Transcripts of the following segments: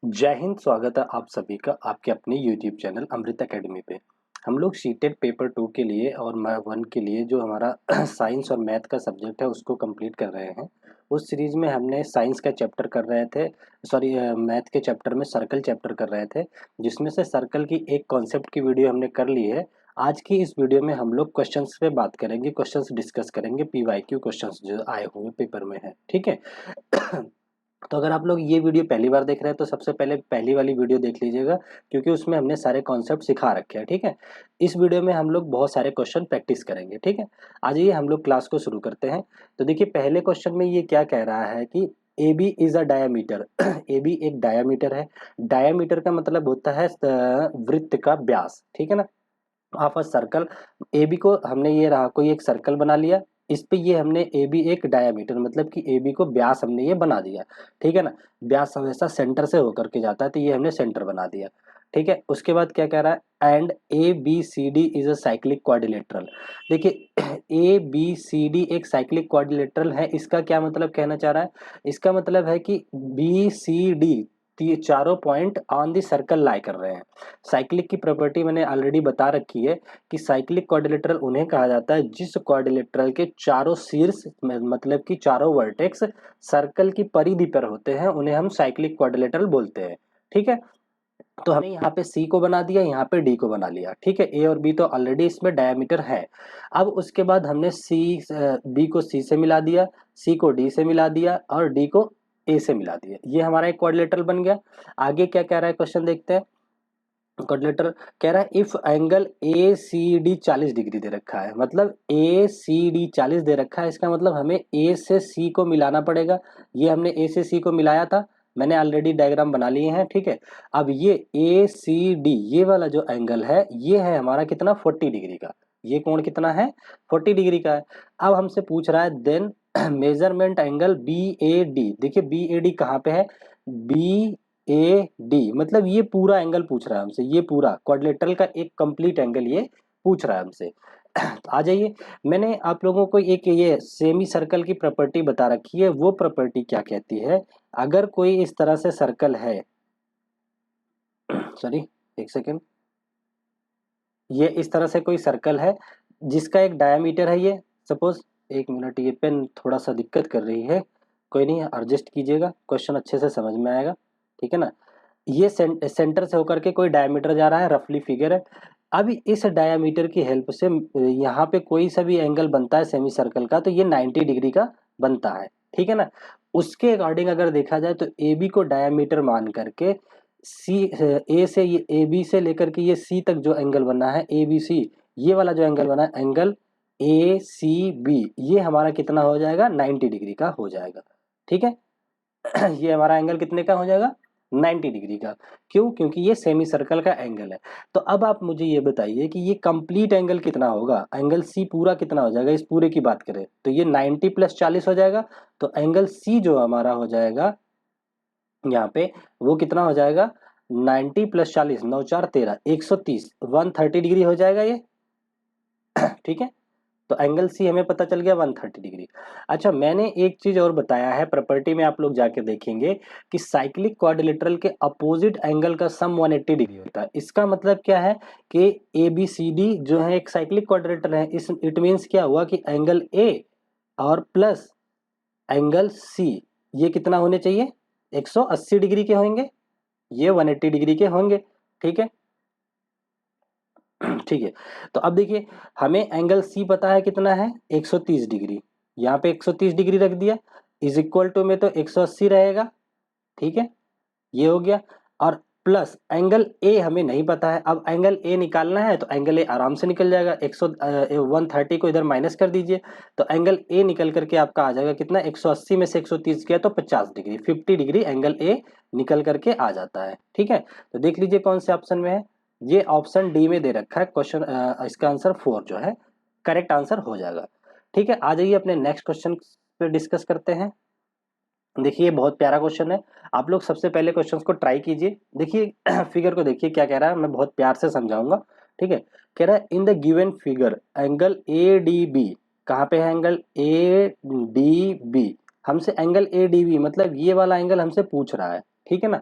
जय हिंद। स्वागत है आप सभी का आपके अपने YouTube चैनल अमृत एकेडमी पे। हम लोग सीटेट पेपर 2 के लिए और 1 के लिए जो हमारा साइंस और मैथ का सब्जेक्ट है उसको कंप्लीट कर रहे हैं। उस सीरीज में हमने साइंस का चैप्टर कर रहे थे, सॉरी मैथ के चैप्टर में सर्कल चैप्टर कर रहे थे, जिसमें से सर्कल की एक कॉन्सेप्ट की वीडियो हमने कर ली है। आज की इस वीडियो में हम लोग क्वेश्चंस पे बात करेंगे, क्वेश्चंस डिस्कस करेंगे, PYQ क्वेश्चंस जो आए हुए पेपर में है, ठीक है। तो अगर आप लोग ये वीडियो पहली बार देख रहे हैं तो सबसे पहले पहली वाली वीडियो देख लीजिएगा, क्योंकि उसमें हमने सारे कॉन्सेप्ट सिखा रखे हैं, ठीक है। इस वीडियो में हम लोग बहुत सारे क्वेश्चन प्रैक्टिस करेंगे, ठीक है। आज ये हम लोग क्लास को शुरू करते हैं। तो देखिए पहले क्वेश्चन में ये क्या कह रहा है कि A B is a diameter. A B एक डायामीटर है। डायामीटर का मतलब होता है वृत्त का व्यास, ठीक है ना। आप सर्कल ए बी को हमने ये रहा कोई एक सर्कल बना लिया, इस पे ये हमने ए बी एक डायामीटर मतलब कि ए बी को व्यास हमने ये बना दिया, ठीक है ना। व्यास हमेशा सेंटर से होकर के जाता है, तो ये हमने सेंटर बना दिया, ठीक है। उसके बाद क्या कह रहा है, and A B C D is a cyclic quadrilateral. देखिए ए बी सी डी एक साइक्लिक क्वाड्रिलेटरल है। इसका क्या मतलब कहना चाह रहा है, इसका मतलब है कि बी सी डी चारों पॉइंट ऑन दी सर्कल लाई कर रहे हैं। साइक्लिक की प्रॉपर्टी मैंने ऑलरेडी बता रखी है कि साइक्लिक क्वाड्रिलेटरल उन्हें कहा जाता है जिस क्वाड्रिलेटरल के चारों शीर्ष मतलब कि चारों वर्टेक्स सर्कल की परिधि पर होते हैं, उन्हें हम साइक्लिक क्वाड्रिलेटरल बोलते हैं, ठीक है। तो हमने यहाँ पे सी को बना दिया, यहाँ पे डी को बना लिया, ठीक है। ए और बी तो ऑलरेडी इसमें डायमीटर है। अब उसके बाद हमने बी को सी से मिला दिया, सी को डी से मिला दिया और डी को ए से मिला दिया। ये हमारा एक क्वाड्रिलेटरल बन गया। आगे क्या कह रहा है क्वेश्चन देखते हैं। क्वाड्रिलेटरल कह रहा है if angle A C D 40 degree दे रखा है, मतलब ए सी डी 40 दे रखा है, इसका मतलब हमें ए से सी को मिलाना पड़ेगा। ये हमने ए से सी को मिलाया था, मैंने ऑलरेडी डायग्राम बना लिए हैं, ठीक है। अब ये ए सी डी ये वाला जो एंगल है ये है हमारा कितना 40 डिग्री का। ये कोण कितना है 40 डिग्री का है। अब हमसे पूछ रहा है then measurement angle B A D. देखिए बी ए डी कहाँ पे है, बी ए डी मतलब ये पूरा एंगल पूछ रहा है हमसे, ये पूरा क्वाड्रिलेटरल का एक कंप्लीट एंगल ये पूछ रहा है हमसे। तो आ जाइए, मैंने आप लोगों को एक ये सेमी सर्कल की प्रॉपर्टी बता रखी है। वो प्रॉपर्टी क्या कहती है, अगर कोई इस तरह से सर्कल है सॉरी एक सेकेंड, ये इस तरह से कोई सर्कल है जिसका एक डायामीटर है ये, सपोज एक मिनट ये पेन थोड़ा सा दिक्कत कर रही है, कोई नहीं एडजस्ट कीजिएगा, क्वेश्चन अच्छे से समझ में आएगा, ठीक है ना। ये सेंटर से होकर के कोई डायमीटर जा रहा है, रफली फिगर है। अब इस डायमीटर की हेल्प से यहाँ पे कोई सा भी एंगल बनता है सेमी सर्कल का, तो ये 90 डिग्री का बनता है, ठीक है ना। उसके अकॉर्डिंग अगर देखा जाए तो ए बी को डायमीटर मान करके सी ए से ये ए बी से लेकर के ये सी तक जो एंगल बना है ए बी सी, ये वाला जो एंगल बना है एंगल ए सी बी, ये हमारा कितना हो जाएगा 90 डिग्री का हो जाएगा, ठीक है। ये हमारा एंगल कितने का हो जाएगा 90 डिग्री का। क्यों, क्योंकि ये सेमी सर्कल का एंगल है। तो अब आप मुझे ये बताइए कि ये कंप्लीट एंगल कितना होगा, एंगल सी पूरा कितना हो जाएगा, इस पूरे की बात करें तो ये 90 प्लस 40 हो जाएगा। तो एंगल सी जो हमारा हो जाएगा यहाँ पे वो कितना हो जाएगा 90 प्लस 40, 9 4 13, 130, 130 डिग्री हो जाएगा ये, ठीक है। तो एंगल सी हमें पता चल गया 130 डिग्री। अच्छा मैंने एक चीज और बताया है प्रॉपर्टी में, आप लोग जाके देखेंगे कि साइक्लिक क्वाड्रिलेटरल के अपोजिट एंगल का सम 180 डिग्री होता है। इसका मतलब क्या है कि ए बी सी डी जो है एक साइक्लिक क्वाड्रिलेटरल है, इस इट मीन्स क्या हुआ कि एंगल ए और प्लस एंगल सी ये कितना होने चाहिए 180 डिग्री के होंगे, ये 180 डिग्री के होंगे, ठीक है। ठीक है। तो अब देखिए हमें एंगल सी पता है कितना है 130 डिग्री, यहाँ पे 130 डिग्री रख दिया, इज इक्वल टू में तो 180 रहेगा, ठीक है। ये हो गया। और प्लस एंगल ए हमें नहीं पता है, अब एंगल ए निकालना है तो एंगल ए आराम से निकल जाएगा, 130 को इधर माइनस कर दीजिए तो एंगल ए निकल करके आपका आ जाएगा कितना 180 में से 130 गया तो 50 डिग्री, 50 डिग्री एंगल ए निकल करके आ जाता है, ठीक है। तो देख लीजिए कौन से ऑप्शन में है, ये ऑप्शन डी में दे रखा है क्वेश्चन, इसका आंसर 4 जो है करेक्ट आंसर हो जाएगा, ठीक है। आ जाइए अपने नेक्स्ट क्वेश्चन पे डिस्कस करते हैं। देखिए ये बहुत प्यारा क्वेश्चन है, आप लोग सबसे पहले क्वेश्चन को ट्राई कीजिए। देखिए फिगर को देखिए क्या कह रहा है, मैं बहुत प्यार से समझाऊंगा, ठीक है। कह रहा है in the given figure angle A D B, कहाँ पे है एंगल ए डी बी, हमसे एंगल ए डी बी मतलब ये वाला एंगल हमसे पूछ रहा है, ठीक है ना।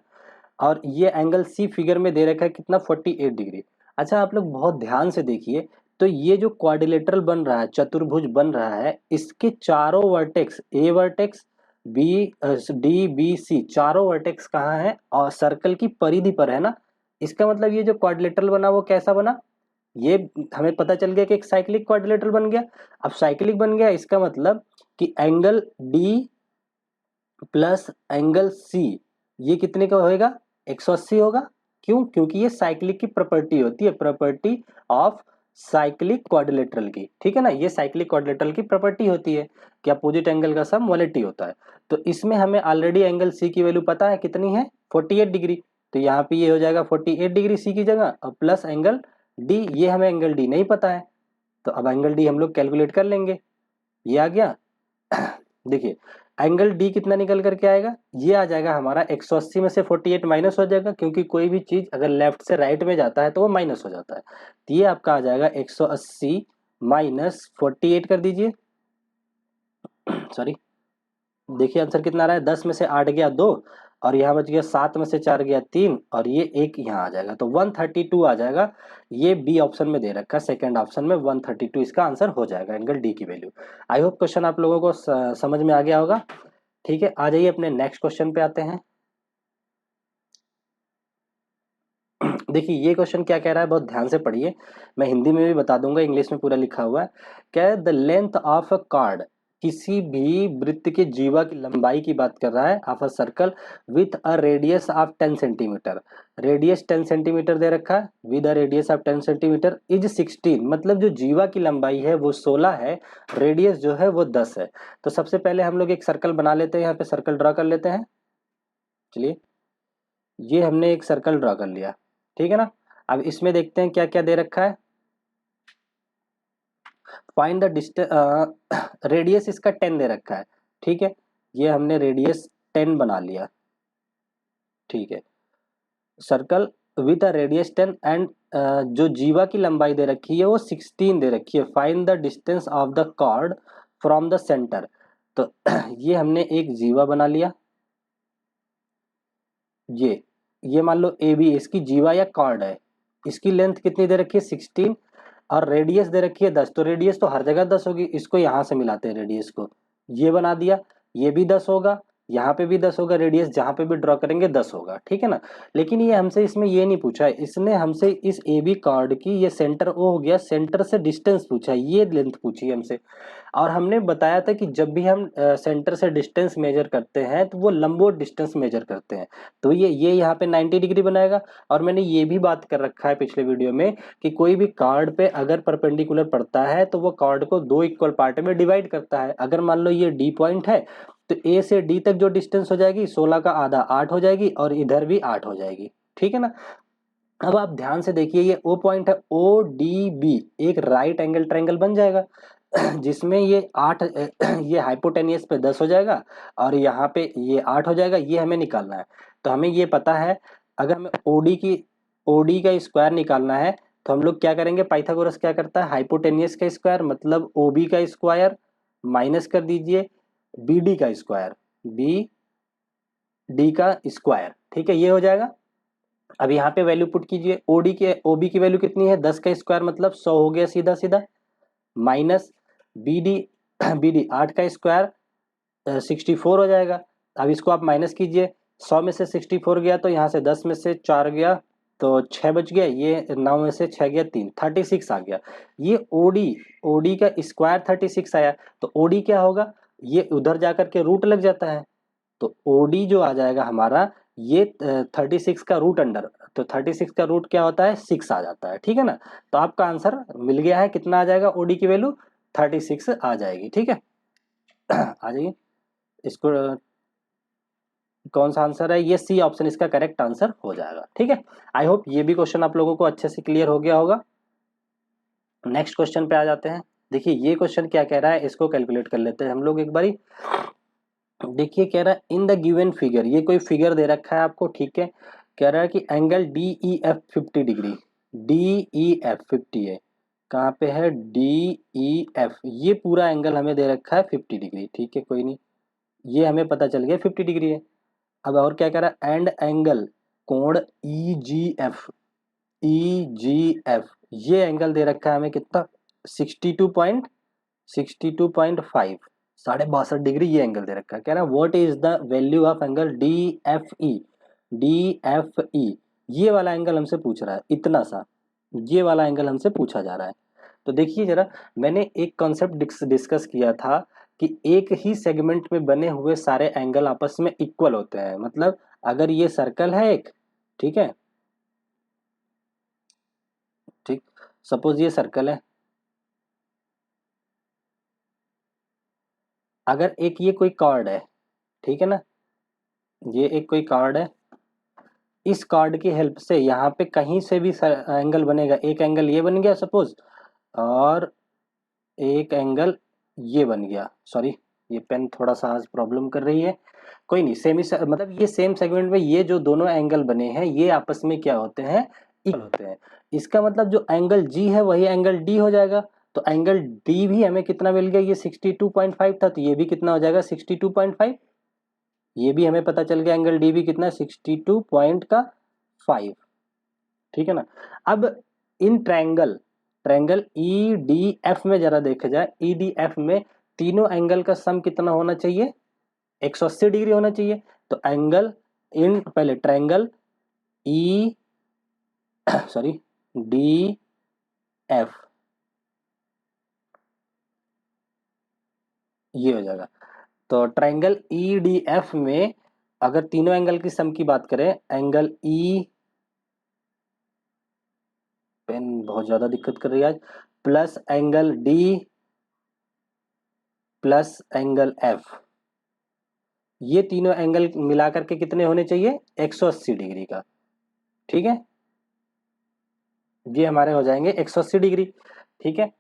और ये एंगल सी फिगर में दे रखा है कितना 48 डिग्री। अच्छा आप लोग बहुत ध्यान से देखिए, तो ये जो क्वाड्रिलेटरल बन रहा है, चतुर्भुज बन रहा है, इसके चारों वर्टेक्स, ए वर्टेक्स, बी, डी, बी, सी, चारों वर्टेक्स कहाँ है और सर्कल की परिधि पर है ना। इसका मतलब ये जो क्वाड्रिलेटरल बना वो कैसा बना, ये हमें पता चल गया कि एक साइक्लिक क्वाड्रिलेटरल बन गया। अब साइक्लिक बन गया इसका मतलब कि angle D plus angle C ये कितने का होएगा, 180 होगा। क्यों, क्योंकि ये साइक्लिक की प्रॉपर्टी होती है, प्रॉपर्टी ऑफ साइक्लिक क्वाड्रिलेटरल की, ठीक है ना, ये साइक्लिक क्वाड्रिलेटरल की प्रॉपर्टी होती है कि अपोजिट एंगल का सम 180 होता है। तो इसमें हमें ऑलरेडी एंगल सी की वैल्यू पता है कितनी है, 48 डिग्री। तो यहाँ पे ये हो जाएगा 48 डिग्री सी की जगह, और प्लस एंगल डी, ये हमें एंगल डी नहीं पता है, तो अब एंगल डी हम लोग कैलकुलेट कर लेंगे। ये आ गया। देखिए एंगल डी कितना निकल करके आएगा, ये आ जाएगा हमारा 180 में से 48 माइनस हो जाएगा, क्योंकि कोई भी चीज अगर लेफ्ट से राइट में जाता है तो वो माइनस हो जाता है। तो ये आपका आ जाएगा 180 माइनस 48 कर दीजिए। सॉरी, देखिए आंसर कितना आ रहा है, 10 में से 8 गया 2, और यहाँ बच गया 7 में से 4 गया 3, और ये एक यहाँ आ जाएगा, तो 132 आ जाएगा। ये बी ऑप्शन में दे रखा है, सेकंड ऑप्शन में 132 इसका आंसर हो जाएगा, एंगल डी की वैल्यू। आई होप क्वेश्चन आप लोगों को समझ में आ गया होगा। ठीक है, आ जाइए अपने नेक्स्ट क्वेश्चन पे आते हैं। देखिए ये क्वेश्चन क्या कह रहा है, बहुत ध्यान से पढ़िए, मैं हिंदी में भी बता दूंगा, इंग्लिश में पूरा लिखा हुआ है। क्या है, the length of a card, किसी भी वृत्त के जीवा की लंबाई की बात कर रहा है, of a circle with a radius of 10 centimeter, radius 10 centimeter दे रखा है, with a radius of 10 centimeter is 16, मतलब जो जीवा की लंबाई है वो 16 है, रेडियस जो है वो 10 है। तो सबसे पहले हम लोग एक सर्कल बना लेते हैं, यहाँ पे सर्कल ड्रा कर लेते हैं। चलिए, ये हमने एक सर्कल ड्रा कर लिया, ठीक है ना। अब इसमें देखते हैं क्या क्या दे रखा है। फाइंड द डिस्टेंस, रेडियस इसका 10 दे रखा है, ठीक है, ये हमने रेडियस 10 बना लिया, ठीक है। Circle with a radius 10 and जो जीवा की लंबाई दे रखी है वो 16 दे रखी है। Find the distance of the card from the centre, तो ये हमने एक जीवा बना लिया, ये मान लो ए बी इसकी जीवा या कार्ड है, इसकी लेंथ कितनी दे रखी है 16, और रेडियस दे रखी है 10, तो रेडियस तो हर जगह 10 होगी, इसको यहां से मिलाते हैं रेडियस को, ये बना दिया, ये भी 10 होगा, यहाँ पे भी 10 होगा, रेडियस जहां पे भी ड्रॉ करेंगे 10 होगा, ठीक है ना। लेकिन ये हमसे इसमें ये नहीं पूछा है, इसने हमसे इस ए बी कार्ड की, ये सेंटर ओ हो गया, सेंटर से डिस्टेंस पूछा है, ये लेंथ पूछी है हमसे। और हमने बताया था कि जब भी हम सेंटर से डिस्टेंस मेजर करते हैं तो वो लंबवत डिस्टेंस मेजर करते हैं, तो ये यहाँ पे 90 डिग्री बनाएगा। और मैंने ये भी बात कर रखा है पिछले वीडियो में कि कोई भी कार्ड पे अगर परपेंडिकुलर पड़ता है तो वो कार्ड को दो इक्वल पार्ट में डिवाइड करता है। अगर मान लो ये डी पॉइंट है, तो ए से डी तक जो डिस्टेंस हो जाएगी 16 का आधा 8 हो जाएगी, और इधर भी 8 हो जाएगी, ठीक है ना। अब आप ध्यान से देखिए, ये ओ पॉइंट है, ओ डी बी एक राइट एंगल ट्रायंगल बन जाएगा, जिसमें ये 8 ये हाइपोटेनियस पे 10 हो जाएगा, और यहाँ पे ये 8 हो जाएगा, ये हमें निकालना है। तो हमें ये पता है, अगर हमें ओडी का स्क्वायर निकालना है, तो हम लोग क्या करेंगे, पाइथागोरस क्या करता है, हाइपोटेनियस का स्क्वायर मतलब ओबी का स्क्वायर माइनस कर दीजिए बीडी का स्क्वायर, बी डी का स्क्वायर, ठीक है, ये हो जाएगा। अब यहाँ पे वैल्यू पुट कीजिए, ओबी की वैल्यू कितनी है, 10 का स्क्वायर मतलब 100 हो गया सीधा सीधा, minus B D, B D 8 का स्क्वायर 64 हो जाएगा। अब इसको आप माइनस कीजिए, 100 में से 64 गया तो यहाँ से 10 में से 4 गया तो 6 बच गया, ये 9 में से 6 गया 3, 36 आ गया। ये ओडी, ओडी का स्क्वायर 36 आया, तो ओडी क्या होगा, ये उधर जाकर के रूट लग जाता है, तो ओडी जो आ जाएगा हमारा, ये 36 का रूट अंडर, तो 36 का रूट क्या होता है 6 आ जाता है, ठीक है ना। तो आपका आंसर मिल गया है, कितना आ जाएगा, ओडी की वैल्यू 36 आ जाएगी, ठीक है। आ जाइए, इसको कौन सा आंसर है, ये सी ऑप्शन इसका करेक्ट आंसर हो जाएगा, ठीक है। आई होप ये भी क्वेश्चन आप लोगों को अच्छे से क्लियर हो गया होगा। नेक्स्ट क्वेश्चन पे आ जाते हैं। देखिए ये क्वेश्चन क्या कह रहा है, इसको कैलकुलेट कर लेते हैं हम लोग एक बारी। देखिए कह रहा है इन द गिवन फिगर, ये कोई फिगर दे रखा है आपको, ठीक है। कह रहा है कि angle D E F 50 degree, D E F 50 है, कहाँ पे है, डी ई एफ, ये पूरा एंगल हमें दे रखा है 50 डिग्री, ठीक है, कोई नहीं, ये हमें पता चल गया 50 डिग्री है। अब और क्या कह रहा है, एंड एंगल कोण EGF, ये एंगल दे रखा है हमें कितना 62.5, 62.5 ये एंगल दे रखा है। कह रहा है what is the value of angle DFE, ये वाला एंगल हमसे पूछ रहा है, इतना सा ये वाला एंगल हमसे पूछा जा रहा है। तो देखिए जरा, मैंने एक कॉन्सेप्ट डिस्कस किया था कि एक ही सेगमेंट में बने हुए सारे एंगल आपस में इक्वल होते हैं। मतलब अगर ये सर्कल है एक, ठीक है, ठीक, सपोज ये सर्कल है, अगर एक ये कोई कार्ड है, ठीक है ना, ये एक कोई कार्ड है, इस कार्ड की हेल्प से यहाँ पे कहीं से भी एंगल बनेगा। एक एंगल ये बन गया सपोज, और एक एंगल ये बन गया। सॉरी, ये पेन थोड़ा सा आज प्रॉब्लम कर रही है, कोई नहीं। मतलब ये सेम सेगमेंट में ये जो दोनों एंगल बने हैं ये आपस में क्या होते हैं, इक्वल होते हैं। इसका मतलब जो एंगल G है वही एंगल D हो जाएगा। तो एंगल D भी हमें कितना मिल गया, ये 62.5 था, तो ये भी कितना हो जाएगा 62.5। ये भी हमें पता चल गया एंगल D भी कितना 62.5, ठीक है ना। अब इन ट्रायंगल EDF में जरा देखा जाए, EDF में तीनों एंगल का सम कितना होना चाहिए, 180 डिग्री होना चाहिए। तो एंगल इन पहले ट्रायंगल DF ये हो जाएगा। तो ट्रायंगल EDF में अगर तीनों एंगल की सम की बात करें, एंगल पेन बहुत ज्यादा दिक्कत कर रही है आज, plus angle D plus angle F, ये तीनों एंगल मिलाकर के कितने होने चाहिए, 180 डिग्री का, ठीक है। ये हमारे हो जाएंगे 180 डिग्री, ठीक है।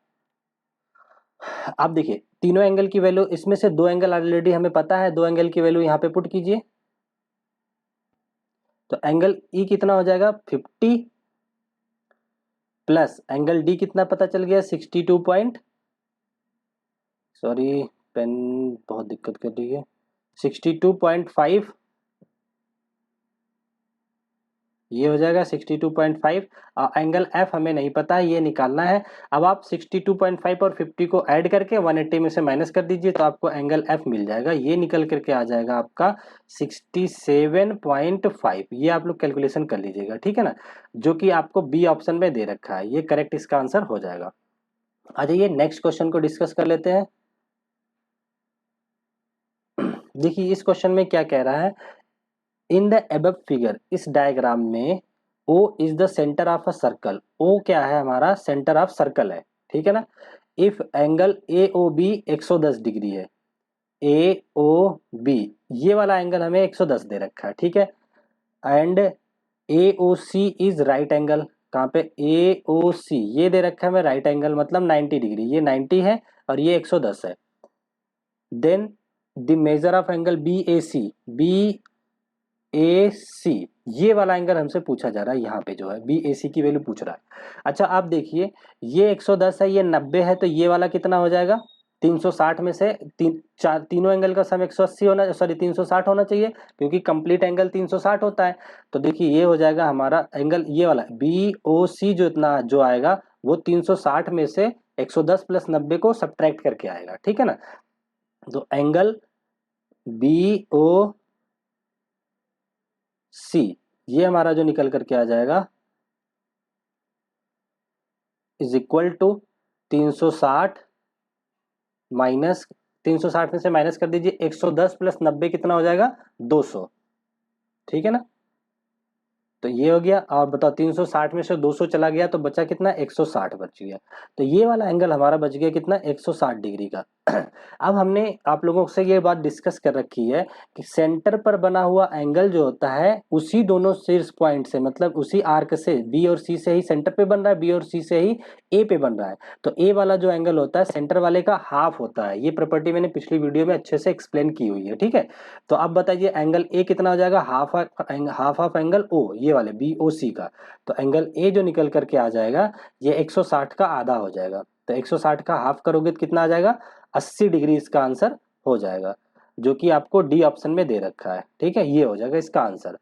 आप देखिए तीनों एंगल की वैल्यू, इसमें से दो एंगल ऑलरेडी हमें पता है, दो एंगल की वैल्यू यहां पे पुट कीजिए। तो एंगल E कितना हो जाएगा 50, प्लस एंगल D कितना पता चल गया 62 सॉरी पेन बहुत दिक्कत कर रही है, 62.5, ये हो जाएगा 62.5। एंगल F हमें नहीं पता है, ये निकालना है। अब आप 62.5 और 50 को ऐड करके 180 में से माइनस कर दीजिए, तो आपको एंगल F मिल जाएगा। ये निकल करके आ जाएगा आपका 67.5। ये आप लोग कैलकुलेशन कर लीजिएगा, ठीक है ना, जो कि आपको बी ऑप्शन में दे रखा है। ये करेक्ट इसका आंसर हो जाएगा। आ जाइए नेक्स्ट क्वेश्चन को डिस्कस कर लेते हैं। देखिए इस क्वेश्चन में क्या कह रहा है, इन द एबव फिगर, इस डायग्राम में O is the centre of a circle. O क्या है, हमारा सेंटर ऑफ सर्कल है, ठीक है ना। इफ एंगल AOB 110 डिग्री है, AOB ये वाला एंगल हमें 110 दे रखा है, ठीक है। And AOC is right angle, कहाँ पे AOC ये दे रखा है हमें राइट एंगल, मतलब 90 डिग्री, ये 90 है और ये 110 है। Then the measure of angle BAC ये वाला एंगल हमसे पूछा जा रहा है, यहाँ पे जो है BAC की वैल्यू पूछ रहा है। अच्छा आप देखिए, ये 110 है, ये 90 है, तो ये वाला कितना हो जाएगा 360 में से तीनों एंगल का सम 180 होना, सॉरी 360 होना चाहिए, क्योंकि कंप्लीट एंगल 360 होता है। तो देखिए ये हो जाएगा हमारा एंगल, ये वाला BOC जो इतना जो आएगा वो 360 में से 110 प्लस 90 को सब्ट्रैक्ट करके आएगा, ठीक है ना। तो एंगल BOC ये हमारा जो निकल करके आ जाएगा इज इक्वल टू 360 माइनस, 360 में से माइनस कर दीजिए 110 प्लस 90 कितना हो जाएगा 200, ठीक है ना। तो ये हो गया, और बताओ 360 में से 200 चला गया तो बचा कितना 160 बच गया। तो ये वाला एंगल हमारा बच गया कितना 160 डिग्री का। अब हमने आप लोगों से ये बात डिस्कस कर रखी है कि सेंटर पर बना हुआ एंगल जो होता है उसी दोनों शीर्ष पॉइंट से, मतलब उसी आर्क से B और C से ही सेंटर पे बन रहा है, B और C से ही A पे बन रहा है। तो A वाला जो एंगल होता है सेंटर वाले का हाफ होता है। ये प्रॉपर्टी मैंने पिछली वीडियो में अच्छे से एक्सप्लेन की हुई है, ठीक है। तो अब बताइए एंगल A कितना हो जाएगा, हाफ ऑफ एंगल O ये वाले BOC का। तो एंगल A जो निकल करके आ जाएगा ये 160 का आधा हो जाएगा। तो 160 का हाफ करोगे तो कितना आ जाएगा 80 डिग्री इसका आंसर हो जाएगा, जो कि आपको डी ऑप्शन में दे रखा है, ठीक है। ये हो जाएगा इसका आंसर।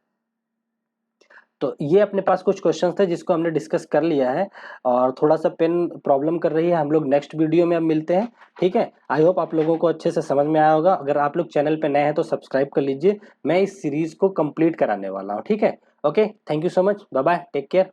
तो ये अपने पास कुछ क्वेश्चंस थे जिसको हमने डिस्कस कर लिया है, और थोड़ा सा पेन प्रॉब्लम कर रही है, हम लोग नेक्स्ट वीडियो में अब मिलते हैं। ठीक है, आई होप आप लोगों को अच्छे से समझ में आया होगा। अगर आप लोग चैनल पे नए हैं तो सब्सक्राइब कर लीजिए, मैं इस सीरीज को कंप्लीट कराने वाला हूँ। ठीक है, okay, thank you so much, bye bye, take care.